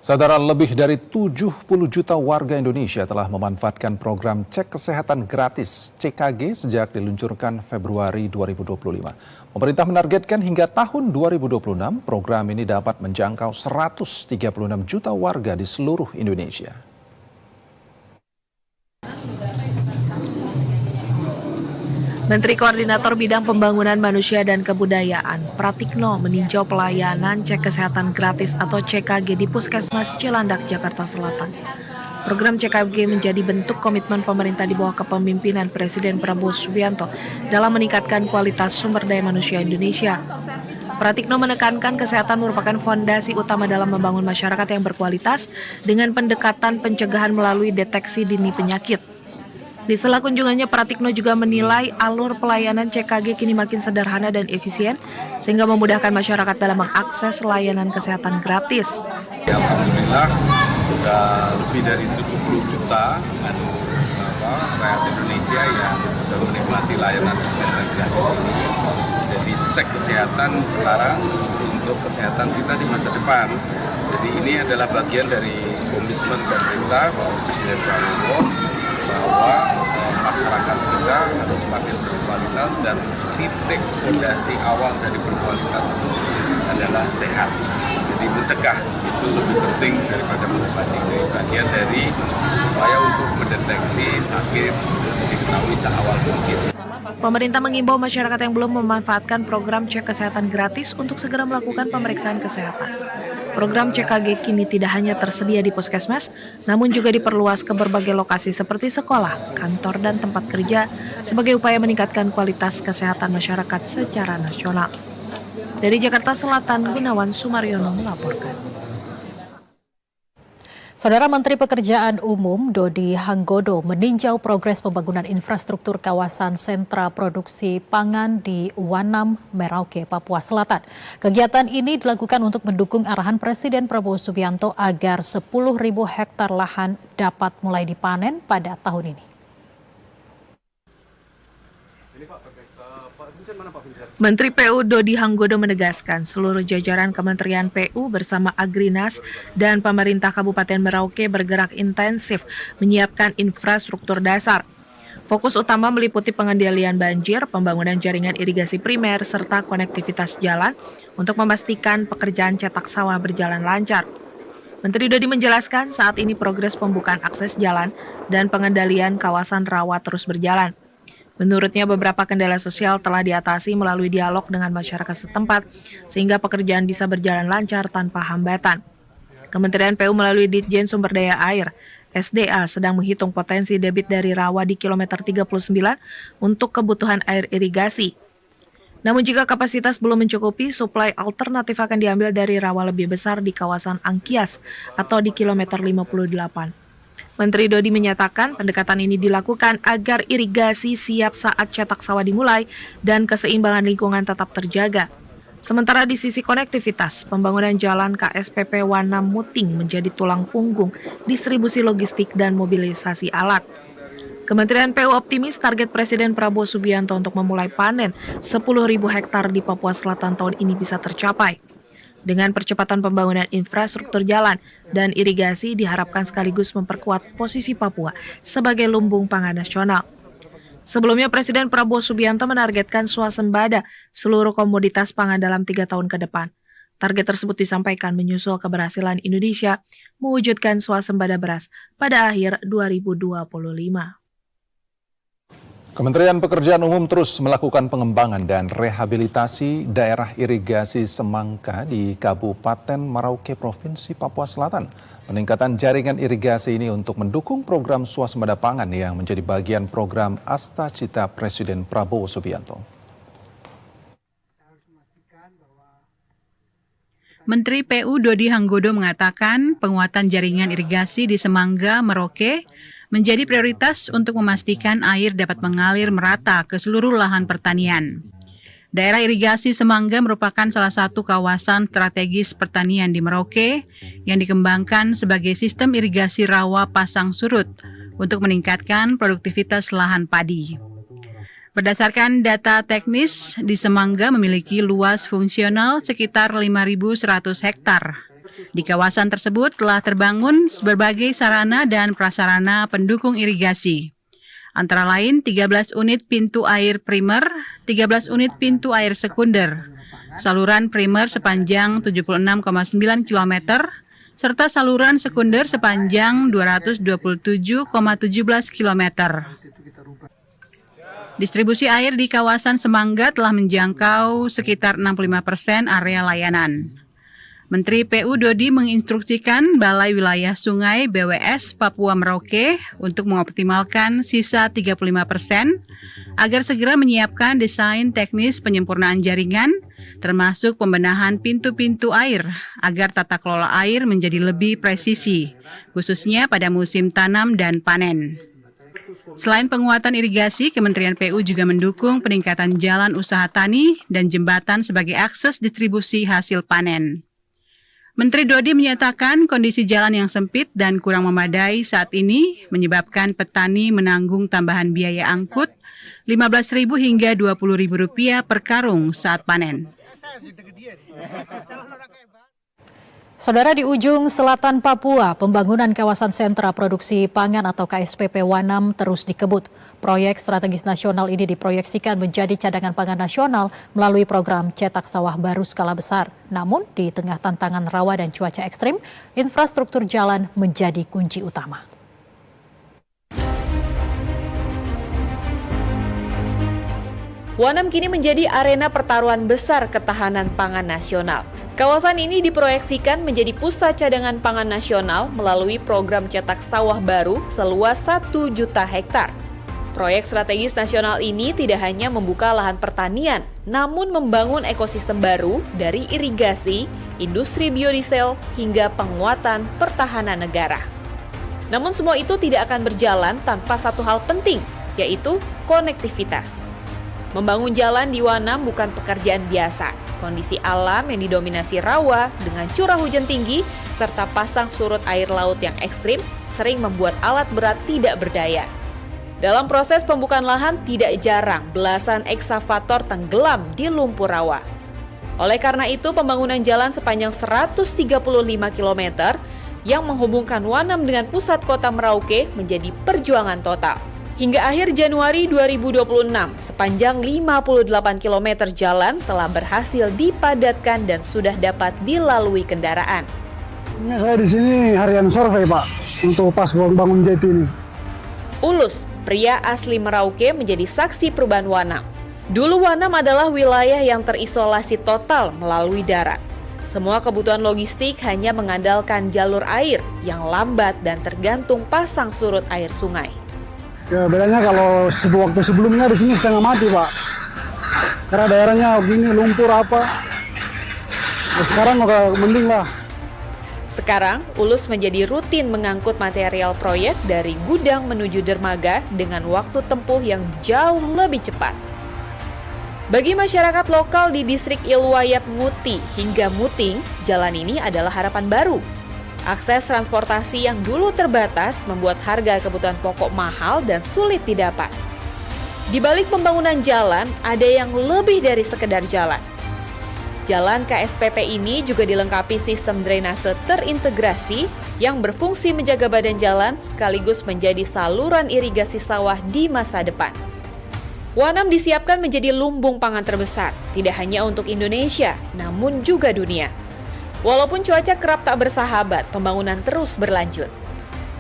Saudara, lebih dari 70 juta warga Indonesia telah memanfaatkan program cek kesehatan gratis CKG sejak diluncurkan Februari 2025. Pemerintah menargetkan hingga tahun 2026 program ini dapat menjangkau 136 juta warga di seluruh Indonesia. Menteri Koordinator Bidang Pembangunan Manusia dan Kebudayaan, Pratikno, meninjau pelayanan cek kesehatan gratis atau CKG di Puskesmas Cilandak, Jakarta Selatan. Program CKG menjadi bentuk komitmen pemerintah di bawah kepemimpinan Presiden Prabowo Subianto dalam meningkatkan kualitas sumber daya manusia Indonesia. Pratikno menekankan kesehatan merupakan fondasi utama dalam membangun masyarakat yang berkualitas dengan pendekatan pencegahan melalui deteksi dini penyakit. Di sela kunjungannya, Pratikno juga menilai alur pelayanan CKG kini makin sederhana dan efisien, sehingga memudahkan masyarakat dalam mengakses layanan kesehatan gratis. Alhamdulillah, sudah lebih dari 70 juta rakyat Indonesia yang sudah menikmati layanan kesehatan gratis ini. Jadi cek kesehatan sekarang untuk kesehatan kita di masa depan. Jadi ini adalah bagian dari komitmen pemerintah Presiden Prabowo bahwa masyarakat kita harus semakin berkualitas dan titik fondasi awal dari berkualitas itu adalah sehat. Jadi mencegah itu lebih penting daripada mengobati. Bagian dari upaya untuk mendeteksi sakit diketahui seawal mungkin. Pemerintah mengimbau masyarakat yang belum memanfaatkan program cek kesehatan gratis untuk segera melakukan pemeriksaan kesehatan. Program CKG kini tidak hanya tersedia di puskesmas, namun juga diperluas ke berbagai lokasi seperti sekolah, kantor, dan tempat kerja sebagai upaya meningkatkan kualitas kesehatan masyarakat secara nasional. Dari Jakarta Selatan, Gunawan Sumaryono melaporkan. Saudara Menteri Pekerjaan Umum Dodi Hanggodo meninjau progres pembangunan infrastruktur kawasan sentra produksi pangan di Wanam, Merauke, Papua Selatan. Kegiatan ini dilakukan untuk mendukung arahan Presiden Prabowo Subianto agar 10.000 hektar lahan dapat mulai dipanen pada tahun ini. Menteri PU Dodi Hanggodo menegaskan seluruh jajaran Kementerian PU bersama Agrinas dan pemerintah Kabupaten Merauke bergerak intensif menyiapkan infrastruktur dasar. Fokus utama meliputi pengendalian banjir, pembangunan jaringan irigasi primer, serta konektivitas jalan untuk memastikan pekerjaan cetak sawah berjalan lancar. Menteri Dodi menjelaskan saat ini progres pembukaan akses jalan dan pengendalian kawasan rawa terus berjalan. Menurutnya beberapa kendala sosial telah diatasi melalui dialog dengan masyarakat setempat sehingga pekerjaan bisa berjalan lancar tanpa hambatan. Kementerian PU melalui Ditjen Sumber Daya Air SDA sedang menghitung potensi debit dari rawa di kilometer 39 untuk kebutuhan air irigasi. Namun jika kapasitas belum mencukupi, suplai alternatif akan diambil dari rawa lebih besar di kawasan Angkias atau di kilometer 58. Menteri Dodi menyatakan pendekatan ini dilakukan agar irigasi siap saat cetak sawah dimulai dan keseimbangan lingkungan tetap terjaga. Sementara di sisi konektivitas, pembangunan jalan KSPP Wanam Muting menjadi tulang punggung distribusi logistik dan mobilisasi alat. Kementerian PU optimis target Presiden Prabowo Subianto untuk memulai panen 10.000 hektar di Papua Selatan tahun ini bisa tercapai. Dengan percepatan pembangunan infrastruktur jalan dan irigasi diharapkan sekaligus memperkuat posisi Papua sebagai lumbung pangan nasional. Sebelumnya Presiden Prabowo Subianto menargetkan swasembada seluruh komoditas pangan dalam 3 tahun ke depan. Target tersebut disampaikan menyusul keberhasilan Indonesia mewujudkan swasembada beras pada akhir 2025. Kementerian Pekerjaan Umum terus melakukan pengembangan dan rehabilitasi daerah irigasi Semangka di Kabupaten Merauke, Provinsi Papua Selatan. Peningkatan jaringan irigasi ini untuk mendukung program swasembada pangan yang menjadi bagian program Asta Cita Presiden Prabowo Subianto. Menteri PU Dodi Hanggodo mengatakan penguatan jaringan irigasi di Semangga, Merauke menjadi prioritas untuk memastikan air dapat mengalir merata ke seluruh lahan pertanian. Daerah irigasi Semangga merupakan salah satu kawasan strategis pertanian di Merauke yang dikembangkan sebagai sistem irigasi rawa pasang surut untuk meningkatkan produktivitas lahan padi. Berdasarkan data teknis, di Semangga memiliki luas fungsional sekitar 5.100 hektar. Di kawasan tersebut telah terbangun berbagai sarana dan prasarana pendukung irigasi. Antara lain 13 unit pintu air primer, 13 unit pintu air sekunder, saluran primer sepanjang 76,9 km, serta saluran sekunder sepanjang 227,17 km. Distribusi air di kawasan Semangga telah menjangkau sekitar 65% area layanan. Menteri PU Dodi menginstruksikan Balai Wilayah Sungai BWS Papua Merauke untuk mengoptimalkan sisa 35% agar segera menyiapkan desain teknis penyempurnaan jaringan, termasuk pembenahan pintu-pintu air agar tata kelola air menjadi lebih presisi, khususnya pada musim tanam dan panen. Selain penguatan irigasi, Kementerian PU juga mendukung peningkatan jalan usaha tani dan jembatan sebagai akses distribusi hasil panen. Menteri Dodi menyatakan kondisi jalan yang sempit dan kurang memadai saat ini menyebabkan petani menanggung tambahan biaya angkut Rp15.000 hingga Rp20.000 per karung saat panen. Saudara, di ujung selatan Papua, pembangunan kawasan sentra produksi pangan atau KSPP Wanam terus dikebut. Proyek strategis nasional ini diproyeksikan menjadi cadangan pangan nasional melalui program cetak sawah baru skala besar. Namun, di tengah tantangan rawa dan cuaca ekstrim, infrastruktur jalan menjadi kunci utama. Wanam kini menjadi arena pertaruhan besar ketahanan pangan nasional. Kawasan ini diproyeksikan menjadi pusat cadangan pangan nasional melalui program cetak sawah baru seluas 1 juta hektar. Proyek strategis nasional ini tidak hanya membuka lahan pertanian, namun membangun ekosistem baru dari irigasi, industri biodiesel, hingga penguatan pertahanan negara. Namun semua itu tidak akan berjalan tanpa satu hal penting, yaitu konektivitas. Membangun jalan di Wanam bukan pekerjaan biasa. Kondisi alam yang didominasi rawa dengan curah hujan tinggi serta pasang surut air laut yang ekstrim sering membuat alat berat tidak berdaya. Dalam proses pembukaan lahan tidak jarang belasan eksavator tenggelam di lumpur rawa. Oleh karena itu pembangunan jalan sepanjang 135 km yang menghubungkan Wanam dengan pusat kota Merauke menjadi perjuangan total. Hingga akhir Januari 2026, sepanjang 58 km jalan telah berhasil dipadatkan dan sudah dapat dilalui kendaraan. Saya di sini harian survei, Pak, untuk pas bangun jati ini. Ulus, pria asli Merauke, menjadi saksi perubahan Wanam. Dulu Wanam adalah wilayah yang terisolasi total melalui darat. Semua kebutuhan logistik hanya mengandalkan jalur air yang lambat dan tergantung pasang surut air sungai. Ya, bedanya kalau waktu sebelumnya di sini setengah mati, Pak. Karena daerahnya begini lumpur apa. Nah, sekarang udah mending lah. Sekarang, Ulus menjadi rutin mengangkut material proyek dari gudang menuju dermaga dengan waktu tempuh yang jauh lebih cepat. Bagi masyarakat lokal di distrik Ilwayap Nguti hingga Muting, jalan ini adalah harapan baru. Akses transportasi yang dulu terbatas membuat harga kebutuhan pokok mahal dan sulit didapat. Di balik pembangunan jalan, ada yang lebih dari sekedar jalan. Jalan KSPP ini juga dilengkapi sistem drainase terintegrasi yang berfungsi menjaga badan jalan sekaligus menjadi saluran irigasi sawah di masa depan. Wanam disiapkan menjadi lumbung pangan terbesar, tidak hanya untuk Indonesia, namun juga dunia. Walaupun cuaca kerap tak bersahabat, pembangunan terus berlanjut.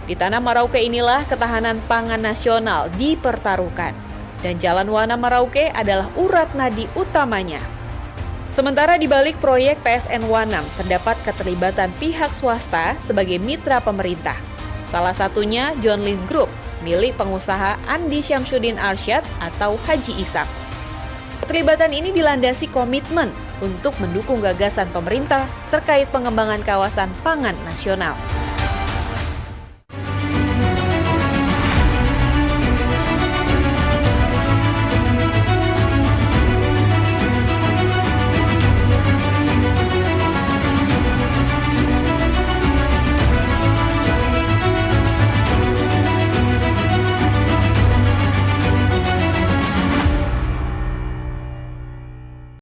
Di tanah Merauke inilah ketahanan pangan nasional dipertaruhkan. Dan Jalan Wanam Merauke adalah urat nadi utamanya. Sementara di balik proyek PSN Wanam terdapat keterlibatan pihak swasta sebagai mitra pemerintah. Salah satunya John Lin Group, milik pengusaha Andi Syamsuddin Arsyad atau Haji Isam. Keterlibatan ini dilandasi komitmen untuk mendukung gagasan pemerintah terkait pengembangan kawasan pangan nasional.